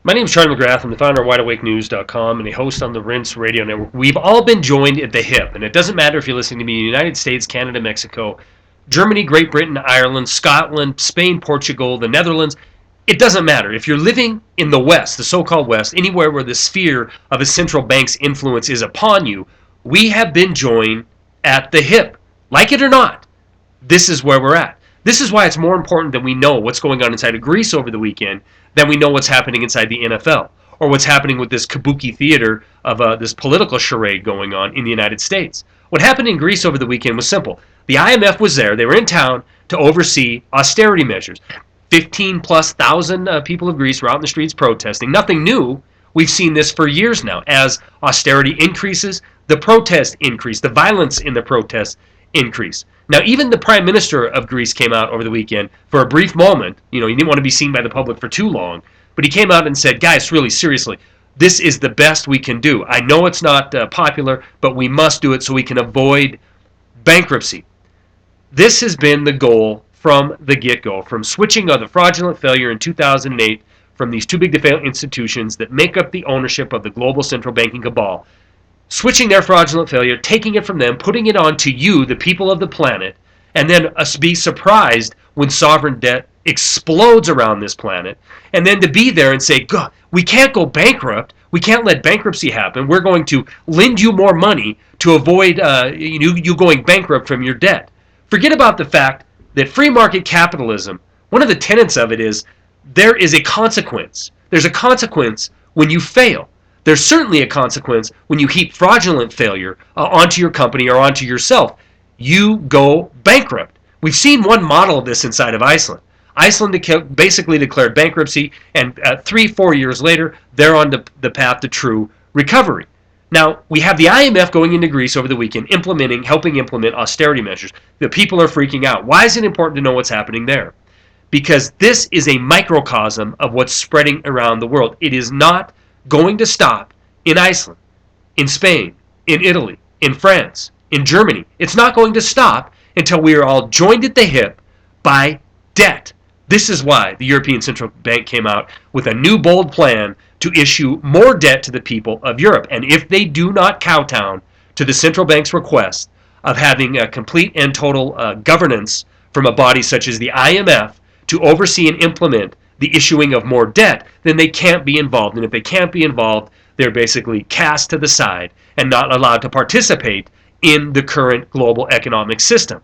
My name is Charlie McGrath. I'm the founder of WideAwakeNews.com and a host on the Rinse Radio Network. We've all been joined at the hip, and it doesn't matter if you're listening to me in the United States, Canada, Mexico, Germany, Great Britain, Ireland, Scotland, Spain, Portugal, the Netherlands. It doesn't matter. If you're living in the West, the so-called West, anywhere where the sphere of a central bank's influence is upon you, we have been joined at the hip. Like it or not, this is where we're at. This is why it's more important that we know what's going on inside of Greece over the weekend than we know what's happening inside the NFL or what's happening with this kabuki theater of this political charade going on in the United States. What happened in Greece over the weekend was simple. The IMF was there. They were in town to oversee austerity measures. 15+ thousand people of Greece were out in the streets protesting. Nothing new. We've seen this for years now. As austerity increases, the protests increase. The violence in the protests increase. Now, even the Prime Minister of Greece came out over the weekend for a brief moment. You know, he didn't want to be seen by the public for too long. But he came out and said, guys, really, seriously, this is the best we can do. I know it's not popular, but we must do it so we can avoid bankruptcy. This has been the goal from the get-go, from switching on the fraudulent failure in 2008 from these too big to fail institutions that make up the ownership of the global central banking cabal, switching their fraudulent failure, taking it from them, putting it on to you, the people of the planet, and then us be surprised when sovereign debt explodes around this planet, and then to be there and say, God, we can't go bankrupt. We can't let bankruptcy happen. We're going to lend you more money to avoid you going bankrupt from your debt. Forget about the fact that free market capitalism, one of the tenets of it is there is a consequence. There's a consequence when you fail. There's certainly a consequence when you heap fraudulent failure onto your company or onto yourself. You go bankrupt. We've seen one model of this inside of Iceland. Iceland basically declared bankruptcy, and 3-4 years later, they're on the path to true recovery. Now, we have the IMF going into Greece over the weekend, helping implement austerity measures. The people are freaking out. Why is it important to know what's happening there? Because this is a microcosm of what's spreading around the world. It is not going to stop in Iceland, in Spain, in Italy, in France, in Germany. It's not going to stop until we are all joined at the hip by debt. This is why the European Central Bank came out with a new bold plan to issue more debt to the people of Europe. And if they do not kowtow to the central bank's request of having a complete and total governance from a body such as the IMF to oversee and implement the issuing of more debt, then they can't be involved. And if they can't be involved, they're basically cast to the side and not allowed to participate in the current global economic system.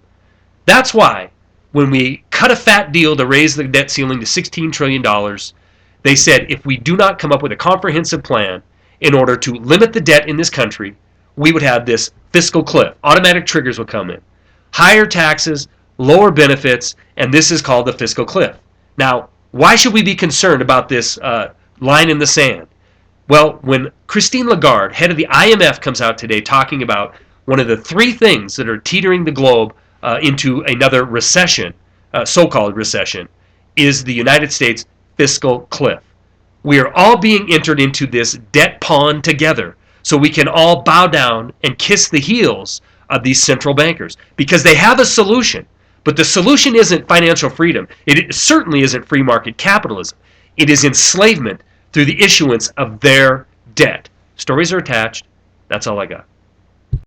That's why when we cut a fat deal to raise the debt ceiling to $16 trillion, they said if we do not come up with a comprehensive plan in order to limit the debt in this country, we would have this fiscal cliff. Automatic triggers would come in. Higher taxes, lower benefits, and this is called the fiscal cliff. Now, why should we be concerned about this line in the sand? Well, when Christine Lagarde, head of the IMF, comes out today talking about one of the three things that are teetering the globe into another recession, so-called recession, is the United States fiscal cliff. We are all being entered into this debt pond together so we can all bow down and kiss the heels of these central bankers because they have a solution. But the solution isn't financial freedom. It certainly isn't free market capitalism. It is enslavement through the issuance of their debt. Stories are attached. That's all I got.